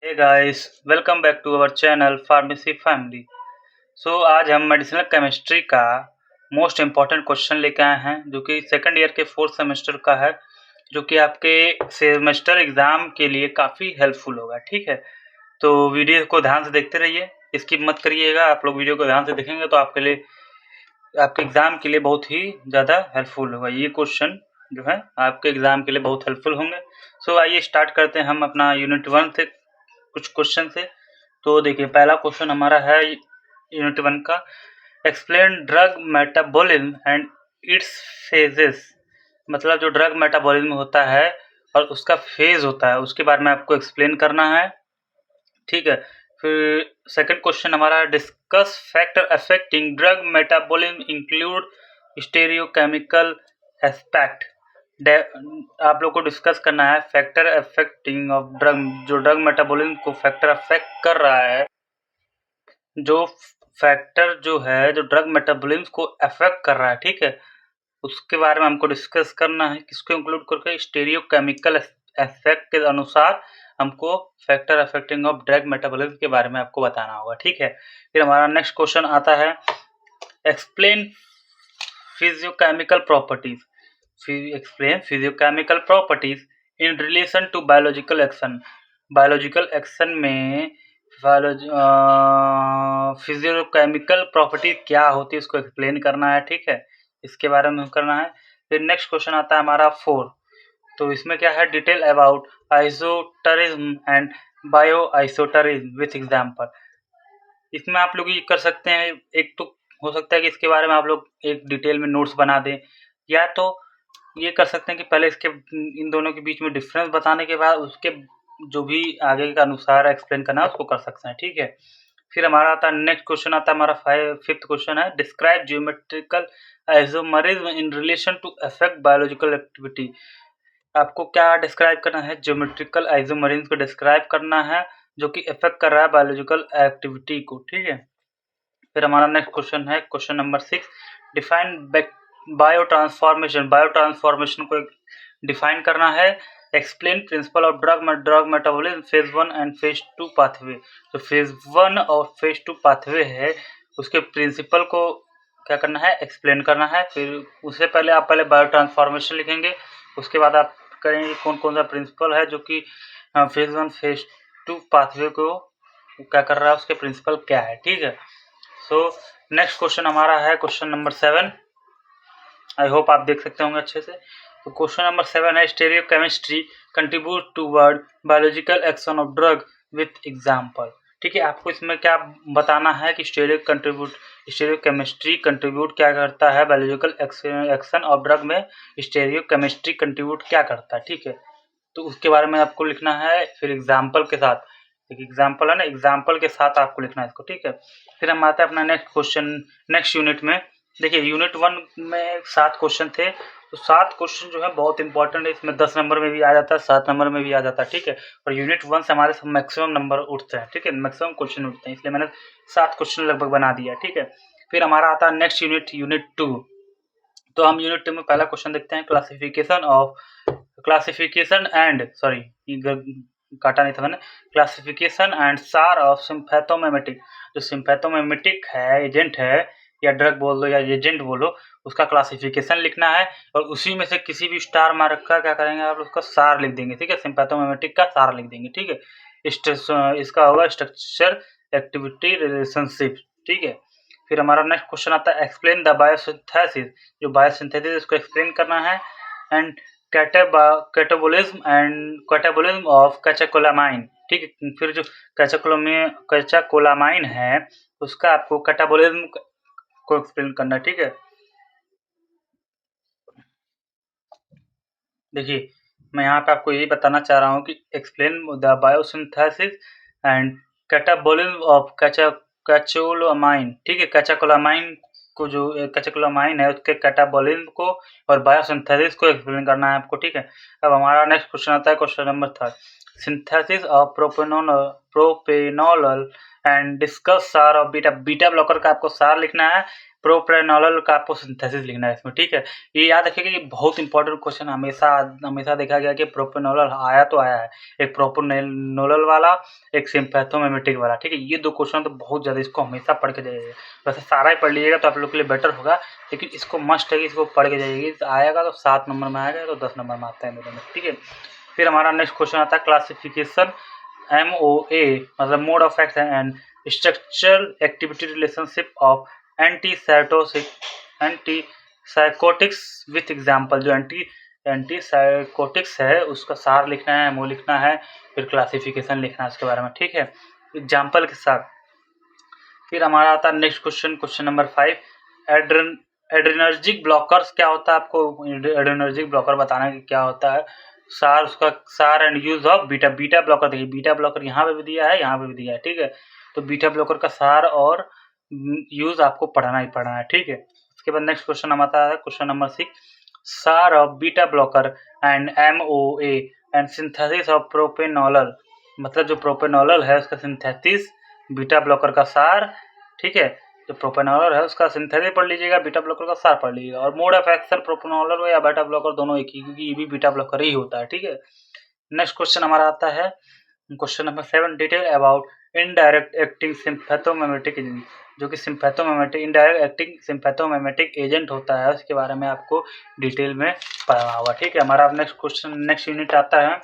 Hey guys, welcome back to our channel pharmacy family. आज हम medicinal chemistry का most important question लेके आए हैं, जो कि सेकंड ईयर के फोर्थ सेमेस्टर का है, जो कि आपके सेमेस्टर एग्जाम के लिए काफ़ी हेल्पफुल होगा। ठीक है, तो वीडियो को ध्यान से देखते रहिए, स्किप मत करिएगा। आप लोग वीडियो को ध्यान से देखेंगे तो आपके लिए, आपके एग्जाम के लिए बहुत ही ज़्यादा हेल्पफुल होगा। ये क्वेश्चन जो है आपके एग्जाम के लिए बहुत हेल्पफुल होंगे। आइए स्टार्ट करते हैं हम अपना यूनिट 1 से कुछ क्वेश्चन से। तो देखिए, पहला क्वेश्चन हमारा है यूनिट 1 का, explain drug metabolism and it's phases. मतलब जो ड्रग मेटाबॉलिज्म होता है और उसका फेज होता है, उसके बारे में आपको एक्सप्लेन करना है। ठीक है, फिर सेकंड क्वेश्चन हमारा, discuss factor affecting drug metabolism include stereochemical aspect. आप लोग को डिस्कस करना है फैक्टर अफेक्टिंग ऑफ ड्रग, जो ड्रग मेटाबॉलिज्म को फैक्टर अफेक्ट कर रहा है, जो फैक्टर जो है जो ड्रग मेटाबॉलिज्म को अफेक्ट कर रहा है, ठीक है, उसके बारे में हमको डिस्कस करना है। किसको इंक्लूड करके? स्टेरियोकेमिकल एस्पेक्ट के अनुसार हमको factor affecting of drug metabolism के बारे में आपको बताना होगा। ठीक है, फिर हमारा नेक्स्ट क्वेश्चन आता है, explain physicochemical properties. Explain physicochemical properties in relation to biological action. Biological action में फिजियोकेमिकल प्रॉपर्टी क्या होती है, उसको एक्सप्लेन करना है। ठीक है, इसके बारे में करना है। फिर नेक्स्ट क्वेश्चन आता है हमारा 4। तो इसमें क्या है, detail about isosterism and bio isosterism with example. इसमें आप लोग ये कर सकते हैं, एक तो हो सकता है कि इसके बारे में आप लोग एक डिटेल में नोट्स बना दें, या तो ये कर सकते हैं कि पहले इसके इन दोनों के बीच में डिफरेंस बताने के बाद उसके जो भी आगे के अनुसार एक्सप्लेन करना है उसको कर सकते हैं। ठीक है, फिर हमारा आता है नेक्स्ट क्वेश्चन आता है हमारा फिफ्थ क्वेश्चन है, describe geometrical isomerism in relation to affect biological activity. आपको क्या डिस्क्राइब करना है? ज्योमेट्रिकल आइसोमरिज्म को डिस्क्राइब करना है, जो कि इफेक्ट कर रहा है बायोलॉजिकल एक्टिविटी को। ठीक है, फिर हमारा नेक्स्ट क्वेश्चन है question number 6, define bio transformation. Bio transformation को डिफाइन करना है। Explain principle of drug metabolism phase 1 and phase 2 pathway. तो फेज 1 और फेज 2 पाथवे है, उसके प्रिंसिपल को क्या करना है? एक्सप्लेन करना है। फिर उससे पहले आप पहले बायो ट्रांसफॉर्मेशन लिखेंगे, उसके बाद आप करेंगे कौन कौन सा प्रिंसिपल है जो कि फेज 1 फेज 2 पाथवे को क्या कर रहा है, उसके प्रिंसिपल क्या है। ठीक है, नेक्स्ट क्वेश्चन हमारा है क्वेश्चन नंबर 7। आई होप आप देख सकते होंगे अच्छे से। तो क्वेश्चन नंबर 7 है, stereochemistry contribute toward biological action of drug with example. ठीक है, आपको इसमें क्या बताना है कि स्टेरियोकेमिस्ट्री कंट्रीब्यूट क्या करता है बायोलॉजिकल एक्शन ऑफ ड्रग में, स्टेरियोकेमिस्ट्री कंट्रीब्यूट क्या करता है। ठीक है, तो उसके बारे में आपको लिखना है, फिर एग्जाम्पल के साथ। एक एग्जाम्पल है ना, एग्जाम्पल के साथ आपको लिखना है इसको। ठीक है, फिर हम आते हैं अपना नेक्स्ट क्वेश्चन नेक्स्ट यूनिट में। देखिए, यूनिट 1 में 7 क्वेश्चन थे, तो 7 क्वेश्चन जो है बहुत इंपॉर्टेंट है। इसमें 10 नंबर में भी आ जाता है, 7 नंबर में भी आ जाता है। ठीक है, और यूनिट 1 से हमारे मैक्सिमम नंबर उठते हैं। ठीक है, मैक्सिमम क्वेश्चन उठते हैं, इसलिए मैंने 7 क्वेश्चन लगभग बना दिया। ठीक है, फिर हमारा आता है नेक्स्ट यूनिट, यूनिट 2। तो हम यूनिट 2 में पहला क्वेश्चन देखते हैं, क्लासिफिकेशन एंड काटा नहीं था मैंने, क्लासिफिकेशन एंड सार ऑफ सिम्पैथोमिमेटिक। जो सिम्पैथोमिमेटिक है, एजेंट है, या ड्रग बोल दो या एजेंट बोलो, उसका क्लासिफिकेशन लिखना है, और उसी में से किसी भी स्टार मार्क का क्या करेंगे आप, उसका सार लिख देंगे। ठीक है, सिम्पैथोमिमेटिक का सार लिख देंगे। ठीक है, इसका होगा स्ट्रक्चर एक्टिविटी रिलेशनशिप। ठीक है, फिर हमारा नेक्स्ट क्वेश्चन आता है, एक्सप्लेन द बायोसिंथेसिस। जो बायोसिंथेसिस इसको एक्सप्लेन करना है, एंड कैटाबोलिज्म ऑफ कैटेकोलामाइन। ठीक है, फिर जो कैटेकोलामाइन है, उसका आपको कैटाबोलिज्म को एक्सप्लेन करना है। ठीक है, देखिए, मैं यहाँ पे आपको यही बताना चाह रहा हूँ कि explain the biosynthesis and catabolism of catecholamine. ठीक है, कैटेकोलामाइन को, जो कैटेकोलामाइन है, उसके कैटाबोलिज्म को और बायोसिंथेसिस को एक्सप्लेन करना है आपको। ठीक है, अब हमारा नेक्स्ट क्वेश्चन आता है question number 3, synthesis of propanol and discuss सार ऑफ बीटा। बीटा ब्लॉकर का आपको सार लिखना है, प्रोप्रेनोलॉल का आपको सिंथेसिस लिखना है इसमें, ठीक है। ये याद रखिएगा, ये बहुत इंपॉर्टेंट क्वेश्चन हमेशा देखा गया कि प्रोप्रेनोलॉल आया तो आया है, एक प्रोप्रेनोलॉल वाला, एक सिम्पैथोमिमेटिक वाला, ठीक है। ये 2 क्वेश्चन तो बहुत ज़्यादा, इसको हमेशा पढ़ के जाइएगा। वैसे सारा ही पढ़ लीजिएगा तो आप लोग के लिए बेटर होगा, लेकिन इसको मस्ट है कि इसको पढ़ के जाइएगा। आएगा तो 7 नंबर में आएगा, तो 10 नंबर में आता है मेरे में, ठीक है। फिर हमारा नेक्स्ट क्वेश्चन आता है क्लासिफिकेशन MOA, मतलब mode of action and structural activity relationship of antipsychotics with example. जो एंटीसाइकोटिक्स है उसका सार लिखना है, MO लिखना है, फिर क्लासिफिकेशन लिखना है उसके बारे में, ठीक है, एग्जाम्पल के साथ। फिर हमारा आता है next question number 5, adrenergic blockers क्या होता है, आपको एड्रेनर्जिक ब्लॉकर बताना है कि क्या होता है। सार, उसका सार and use of beta blocker. देखिए बीटा ब्लॉकर यहाँ पे भी दिया है, यहाँ पे भी दिया है, ठीक है। तो बीटा ब्लॉकर का सार और यूज आपको पढ़ना ही पढ़ना है, ठीक है। उसके बाद नेक्स्ट क्वेश्चन हम आता है क्वेश्चन नंबर 6, सार of beta blocker and MOA and synthesis of propranolol. मतलब जो प्रोपेनोलॉल है उसका सिंथेसिस, बीटा ब्लॉकर का सार, ठीक है। जो प्रोपेनोलॉल है उसका सिंथेसिस पढ़ लीजिएगा, बीटा ब्लॉकर का सार पढ़ लीजिएगा। और मोड ऑफ एक्शन प्रोपेनोलॉल या बीटा ब्लॉकर दोनों एक ही, क्योंकि ये भी बीटा ब्लॉकर ही होता है, ठीक है। नेक्स्ट क्वेश्चन हमारा आता है question number 7, detail about indirect acting sympathomimetic agent. जो कि sympathomimetic indirect acting sympathomimetic agent होता है, उसके बारे में आपको डिटेल में पढ़ना होगा, ठीक है। हमारा नेक्स्ट यूनिट आता है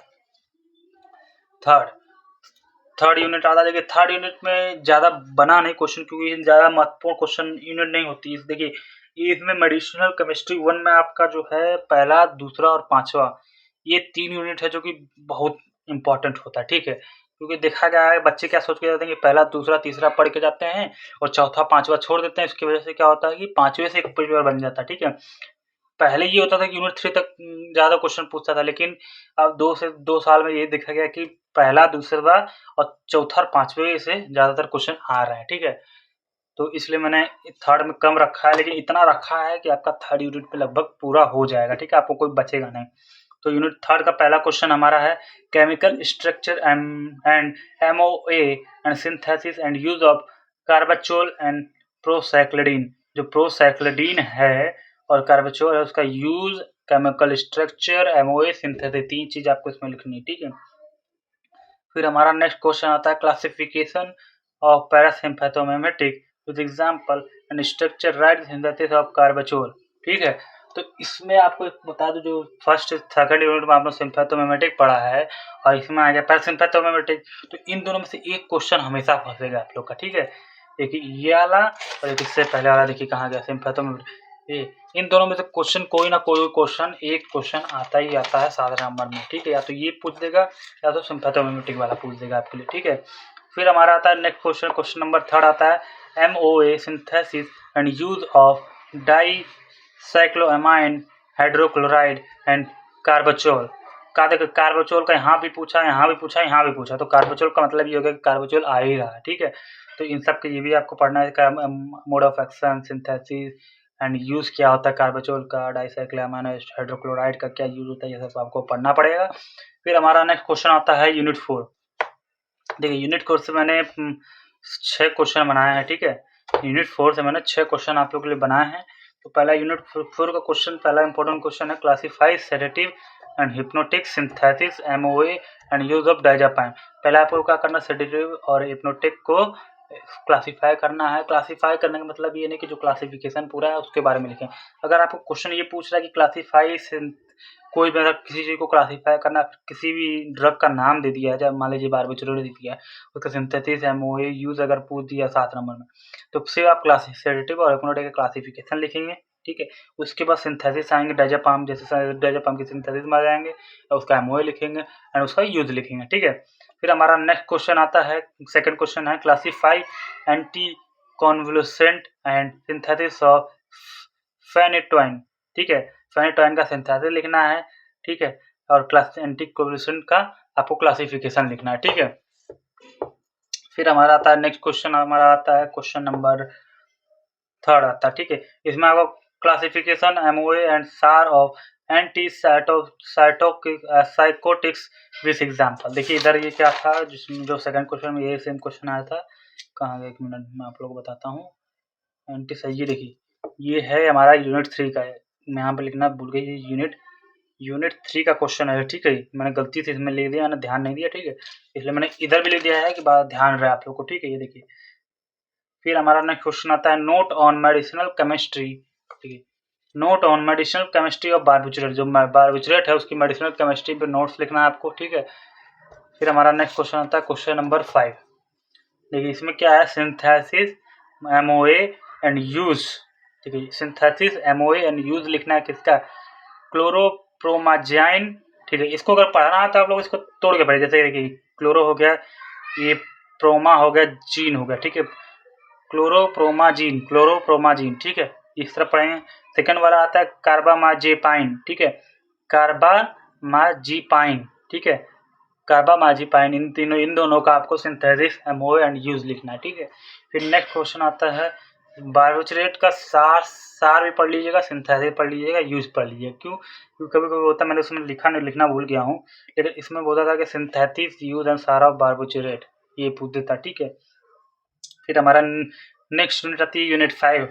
थर्ड यूनिट आता है। देखिए थर्ड यूनिट में ज़्यादा बना नहीं क्वेश्चन, क्योंकि ज़्यादा महत्वपूर्ण क्वेश्चन यूनिट नहीं होती है। देखिए इसमें मेडिसिनल केमिस्ट्री 1 में आपका जो है पहला, दूसरा और 5वां, ये 3 यूनिट है जो कि बहुत इंपॉर्टेंट होता है, ठीक है। क्योंकि देखा गया है बच्चे क्या सोच के जाते हैं कि पहला, दूसरा, तीसरा पढ़ के जाते हैं और चौथा, 5वां छोड़ देते हैं। इसकी वजह से क्या होता है कि 5वें से एक पेपर बन जाता है, ठीक है। पहले ये होता था कि यूनिट 3 तक ज़्यादा क्वेश्चन पूछता था, लेकिन अब 2 साल में ये देखा गया कि पहला, दूसरा और चौथा और 5वें से ज़्यादातर क्वेश्चन आ रहे हैं, ठीक है। तो इसलिए मैंने थर्ड में कम रखा है, लेकिन इतना रखा है कि आपका थर्ड यूनिट पे लगभग पूरा हो जाएगा, ठीक है, आपको कोई बचेगा नहीं। तो यूनिट 3 का पहला क्वेश्चन हमारा है chemical structure and MOA and synthesis and use of carbachol and procyclidine. जो प्रोसाइक्लिडीन है और कार्बाचोल है उसका use, chemical structure, MOA, synthesis, 3 चीज आपको इसमें लिखनी है, ठीक है। फिर हमारा नेक्स्ट क्वेश्चन आता है classification of parasympathomimetic with example and structure right synthesis of carbachol, ठीक है। तो इसमें आपको बता दूं, जो फर्स्ट सेकंड यूनिट में आपने सिम्पैथोमिमेटिक पढ़ा है और इसमें आ गया पैरासिम्पैथोमिमेटिक, तो इन दोनों में से एक क्वेश्चन हमेशा फंसेगा आप लोग का, ठीक है। एक ये वाला और एक इससे पहले वाला, देखिए कहाँ गया सिम्पैथोमिमेटिक। ये इन दोनों में से क्वेश्चन कोई ना कोई क्वेश्चन, एक क्वेश्चन आता ही आता है साधारण नंबर में, ठीक है। या तो ये पूछ देगा या तो सिम्पैथोमिमेटिक वाला पूछ देगा आपके लिए, ठीक है। फिर हमारा आता है नेक्स्ट क्वेश्चन नंबर 3 आता है MOA synthesis and use of dicyclomine hydrochloride and carbachol. का देखो कार्बाचोल का यहाँ भी पूछा, यहाँ भी पूछा, यहाँ भी पूछा, तो कार्बाचोल का मतलब ये हो गया कि कार्बाचोल आ ही रहा है, ठीक है। तो इन सब के ये भी आपको पढ़ना है, mode of action, synthesis and use क्या होता है कार्बाचोल का, डाइसाइक्लोएमाइन हाइड्रोक्लोराइड का क्या यूज होता है, ये सब आपको पढ़ना पड़ेगा। फिर हमारा नेक्स्ट क्वेश्चन आता है यूनिट 4। देखिए यूनिट 4 से मैंने 6 क्वेश्चन बनाए हैं, ठीक है। यूनिट 4 से मैंने 6 क्वेश्चन आप लोगों के लिए बनाए हैं। तो पहला यूनिट 4 का क्वेश्चन, पहला इंपॉर्टेंट क्वेश्चन है classify sedative and hypnotic synthesis MOA and use of डायजापाम। पहले आपको क्या करना, सेडेटिव और हिप्नोटिक को क्लासीफाई करना है। क्लासीफाई करने का मतलब ये नहीं कि जो क्लासिफिकेशन पूरा है उसके बारे में लिखें। अगर आपको क्वेश्चन ये पूछ रहा है कि क्लासीफाई कोई भी अगर किसी चीज़ को क्लासीफाई करना, किसी भी ड्रग का नाम दे दिया है, जब मान लीजिए बारबिटूरेट दे दिया है, उसका सिंथेसिस MOA यूज अगर पूछ दिया 7 नंबर में, तो सिर्फ आप सेडेटिव और हिप्नोटिक का क्लासिफिकेशन लिखेंगे, ठीक है। उसके बाद सिंथेसिस आएंगे, डायजापाम, जैसे डायजापाम की सिंथेसिस में आ जाएंगे और उसका MOA लिखेंगे एंड उसका यूज लिखेंगे, ठीक है। फिर हमारा नेक्स्ट क्वेश्चन आता है, सेकंड क्वेश्चन है classify anti convulsant and synthesis of phenytoin, ठीक है। फेनिटोइन का सिंथेसिस लिखना है, ठीक है, और क्लास एंटी कॉन्वोल्यूसेंट का आपको क्लासिफिकेशन लिखना है, ठीक है। फिर हमारा आता है नेक्स्ट क्वेश्चन, हमारा आता है क्वेश्चन नंबर 3 आता है, ठीक है। इसमें आपको क्लासिफिकेशन MOA एंड सार of anti psychotics with example. देखिए इधर ये क्या था, जिसमें जो सेकंड क्वेश्चन में ये सेम क्वेश्चन आया था, कहाँ गया, एक मिनट मैं आप लोगों को बताता हूँ। एंटी, ये देखिए ये है हमारा यूनिट 3 का है। मैं यहाँ पे लिखना भूल गई, ये यूनिट 3 का क्वेश्चन है, ठीक है। मैंने गलती से इसमें लिख दिया, मैंने ध्यान नहीं दिया, ठीक है, इसलिए मैंने इधर भी लिख दिया है कि बात ध्यान रहे आप लोग को, ठीक है। ये देखिए, फिर हमारा नेक्स्ट क्वेश्चन आता है नोट ऑन मेडिसिनल केमिस्ट्री, ठीक है। Note on medicinal chemistry of barbiturate, जो बारबिचुरेट है उसकी मेडिसिनल केमिस्ट्री पे नोट्स लिखना है आपको, ठीक है। फिर हमारा नेक्स्ट क्वेश्चन आता है क्वेश्चन नंबर 5। देखिए इसमें क्या है, सिंथेसिस एमओए एंड यूज, ठीक है। सिंथेसिस एमओए एंड यूज लिखना है किसका, क्लोरोप्रोमाजाइन, ठीक है। इसको अगर पढ़ना है तो आप लोग इसको तोड़ के पढ़े, जैसे देखिए क्लोरो हो गया, ये प्रोमा हो गया, जीन हो गया, ठीक है। क्लोरोप्रोमाजीन, ठीक है, इस तरह पढ़ेंगे। सेकंड वाला आता है कार्बामाजेपाइन, ठीक है, कार्बामाजीपाइन, ठीक है, कार्बामाजीपाइन। इन दोनों का आपको सिंथेसिस एमओ एंड यूज लिखना है, ठीक है। फिर नेक्स्ट क्वेश्चन आता है बारबिचुरेट का सार भी पढ़ लीजिएगा, सिंथेसिस पढ़ लीजिएगा, यूज पढ़ लीजिएगा। क्योंकि कभी कभी होता है मैंने उसमें लिखना भूल गया हूँ, लेकिन इसमें बोला था कि सिंथेसिस यूज एंड सार ऑफ बारबिचुरेट, ये पूछ देता, ठीक है। फिर हमारा नेक्स्ट यूनिट आती है यूनिट 5,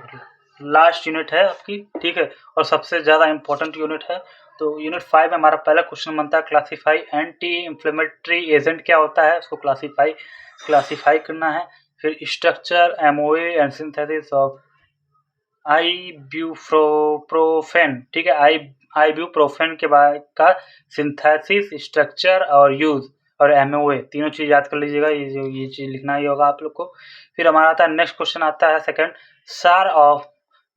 लास्ट यूनिट है आपकी, ठीक है, और सबसे ज़्यादा इंपॉर्टेंट यूनिट है। तो यूनिट 5 में हमारा पहला क्वेश्चन बनता है क्लासीफाई एंटी इन्फ्लेमेटरी एजेंट क्या होता है, उसको क्लासीफाई करना है। फिर structure MOA and synthesis of ibuprofen, ठीक है, आइब्यूप्रोफेन के बाद का सिंथेसिस, स्ट्रक्चर और यूज और एमओए, तीनों चीज़ याद कर लीजिएगा, ये चीज़ लिखना ही होगा आप लोग को। फिर हमारा आता है नेक्स्ट क्वेश्चन आता है second, SAR of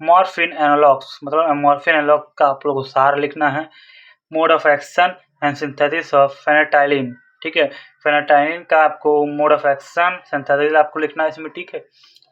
morphine analogues, मतलब मॉर्फिन एनालॉग का आप लोग को सार लिखना है। Mode of action and synthesis of fenethylline, ठीक है, फेनाटाइलिन का आपको मोड ऑफ एक्शन सिंथेसिस आपको लिखना है इसमें, ठीक है।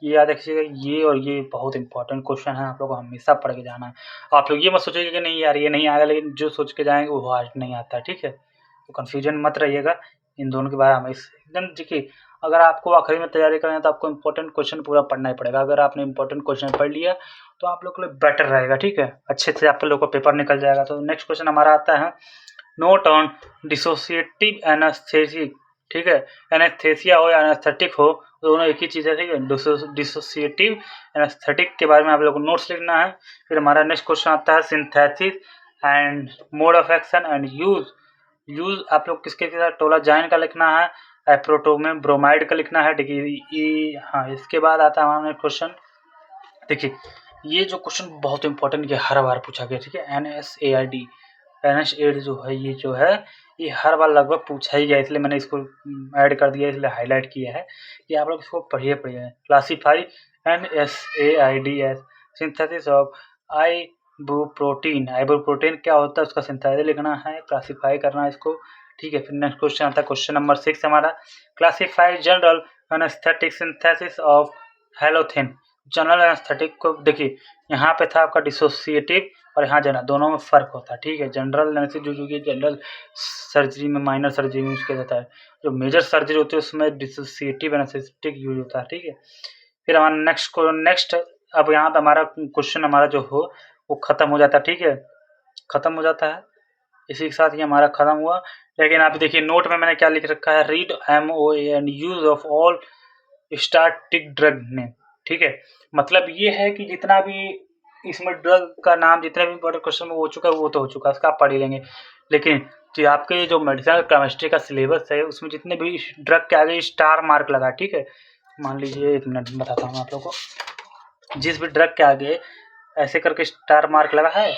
ये याद रखिएगा, ये और ये बहुत इंपॉर्टेंट क्वेश्चन है, आप लोग को हमेशा पढ़ के जाना है। आप लोग ये मत सोचिएगा कि नहीं यार ये नहीं आएगा, लेकिन जो सोच के जाएंगे वो आज नहीं आता है, ठीक है। तो कन्फ्यूजन मत रहिएगा इन दोनों के बारे में एकदम। देखिए अगर आपको आखिरी में तैयारी करना है तो आपको इंपॉर्टेंट क्वेश्चन पूरा पढ़ना ही पड़ेगा। अगर आपने इंपॉर्टेंट क्वेश्चन पढ़ लिया तो आप लोग के लिए बेटर रहेगा, ठीक है, अच्छे से आप लोग का पेपर निकल जाएगा। तो नेक्स्ट क्वेश्चन हमारा आता है नोट ऑन डिसोसिएटिव एनेस्थेसिक, ठीक है, एनेस्थेसिया हो या एनेस्थेटिक हो दोनों एक ही चीज़ है, ठीक है। डिसोसिएटिव एनेस्थेटिक के बारे में आप लोग को नोट्स लिखना है। फिर हमारा नेक्स्ट क्वेश्चन आता है synthesis and mode of action and use आप लोग किसके साथ, टोलाजाइन का लिखना है, एप्रोटोमेम ब्रोमाइड का लिखना है, ठीक है। हाँ, इसके बाद आता है हमारा क्वेश्चन, देखिए ये जो क्वेश्चन बहुत इंपॉर्टेंट, ये हर बार पूछा गया, ठीक है। NH8 जो है ये हर बार लगभग पूछा ही गया, इसलिए मैंने इसको ऐड कर दिया, इसलिए हाईलाइट किया है कि आप लोग इसको पढ़िए। क्लासीफाई NSAIDs सिंथेसिस ऑफ आइबुप्रोटीन क्या होता है, उसका सिंथेसिस लिखना है, क्लासीफाई करना है इसको, ठीक है। फिर नेक्स्ट क्वेश्चन आता है क्वेश्चन नंबर 6 हमारा, classify general anaesthetic synthesis of halothane. General anaesthetic को देखिए यहाँ पे था आपका डिसोसिएटिव और यहाँ जनरल, दोनों में फ़र्क होता है, ठीक है। जनरल एनेस्थेटिक जो कि जनरल सर्जरी में, माइनर सर्जरी में यूज किया जाता है, जो मेजर सर्जरी होती है उसमें डिसोसिएटिव एनेस्थेटिक यूज होता है, ठीक है। फिर हमारा नेक्स्ट अब यहाँ पे हमारा क्वेश्चन हमारा जो हो वो ख़त्म हो जाता है, ठीक है, ख़त्म हो जाता है। इसी के साथ ये हमारा ख़त्म हुआ। लेकिन आप देखिए नोट में मैंने क्या लिख रखा है, read MOA and use of all static drug name, ठीक है। मतलब ये है कि जितना भी इसमें ड्रग का नाम, जितने भी इंपॉर्टेंट क्वेश्चन में हो चुका है वो तो हो चुका है, उसका आप पढ़ ही लेंगे। लेकिन जो आपके जो मेडिसिनल केमिस्ट्री का सिलेबस है उसमें जितने भी ड्रग के आगे स्टार मार्क लगा, ठीक है। मान लीजिए, एक मिनट बताता हूँ आप लोग को, जिस भी ड्रग के आगे ऐसे करके स्टार मार्क लगा है,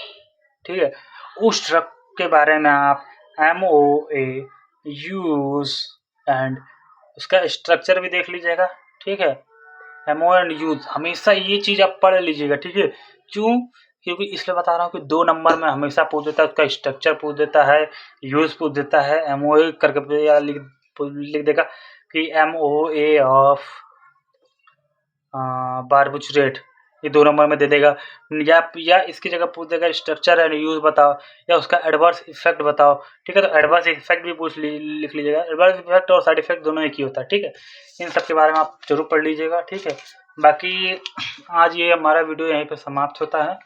ठीक है, उस ड्रग के बारे में आप MOA यूज एंड उसका स्ट्रक्चर भी देख लीजिएगा, ठीक है। MOA एंड यूज हमेशा ये चीज़ आप पढ़ लीजिएगा, ठीक है। क्यों, क्योंकि इसलिए बता रहा हूँ कि 2 नंबर में हमेशा पूछ देता है, उसका स्ट्रक्चर पूछ देता है, यूज पूछ देता है, MOA करके या लिख देगा कि MOA ऑफ बारबिचुरेट, ये 2 नंबर में दे देगा, या इसकी जगह पूछ देगा स्ट्रक्चर एंड यूज बताओ या उसका एडवर्स इफेक्ट बताओ, ठीक है। तो एडवर्स इफेक्ट भी लिख लीजिएगा, एडवर्स इफेक्ट और साइड इफेक्ट दोनों एक ही होता है, ठीक है। इन सब के बारे में आप जरूर पढ़ लीजिएगा, ठीक है। बाकी आज ये हमारा वीडियो यहीं पर समाप्त होता है।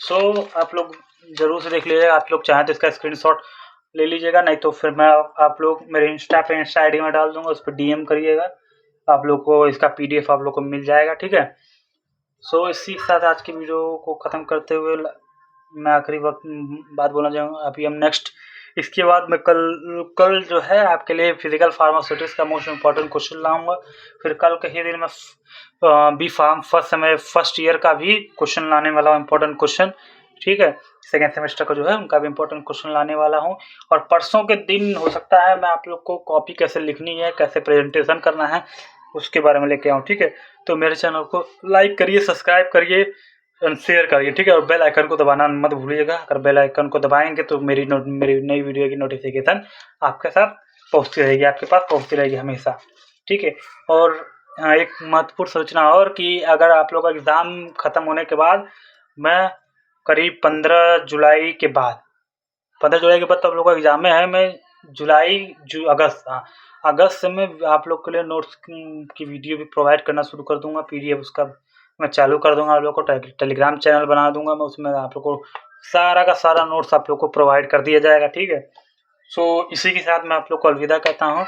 सो आप लोग जरूर से देख लीजिएगा, आप लोग चाहें तो इसका स्क्रीनशॉट ले लीजिएगा, नहीं तो फिर मैं आप लोग मेरे इंस्टा ID में डाल दूंगा, उस पर DM करिएगा, आप लोग को इसका PDF आप लोग को मिल जाएगा, ठीक है। सो इसी के साथ आज की वीडियो को ख़त्म करते हुए मैं आखिरी वक्त बात बोलना चाहूँगा। अभी हम नेक्स्ट इसके बाद मैं कल जो है आपके लिए फिजिकल फार्मास्यूटिक्स का मोस्ट इम्पॉर्टेंट क्वेश्चन लाऊंगा। फिर कल के ही दिन मैं बी फार्म फर्स्ट ईयर का भी क्वेश्चन लाने वाला हूँ, इम्पोर्टेंट क्वेश्चन। ठीक है, सेकेंड सेमेस्टर का जो है उनका भी इम्पोर्टेंट क्वेश्चन लाने वाला हूँ। और परसों के दिन हो सकता है मैं आप लोग को कॉपी कैसे लिखनी है, कैसे प्रेजेंटेशन करना है, उसके बारे में लेके आऊँ। ठीक है, तो मेरे चैनल को लाइक करिए, सब्सक्राइब करिए, शेयर करिए। ठीक है, और बेल आइकन को दबाना मत भूलिएगा। अगर बेल आइकन को दबाएंगे तो मेरी नई वीडियो की नोटिफिकेशन आपके साथ पहुँचती रहेगी, आपके पास पहुँचती रहेगी हमेशा। ठीक है, और हाँ, एक महत्वपूर्ण सूचना और कि अगर आप लोग का एग्ज़ाम ख़त्म होने के बाद मैं करीब 15 जुलाई के बाद तो आप लोग का एग्ज़ाम में है। मैं अगस्त से मैं आप लोग के लिए नोट्स की वीडियो भी प्रोवाइड करना शुरू कर दूंगा। PDF उसका मैं चालू कर दूंगा। आप लोग को टेलीग्राम चैनल बना दूंगा मैं, उसमें आप लोग को सारा का सारा नोट्स आप लोग को प्रोवाइड कर दिया जाएगा। ठीक है, सो इसी के साथ मैं आप लोग को अलविदा कहता हूँ।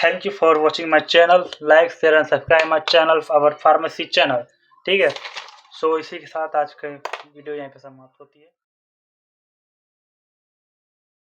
Thank you for watching my channel. Like share and subscribe my channel, our pharmacy channel. ठीक है, सो इसी के साथ आज का वीडियो यहीं पे समाप्त होती है।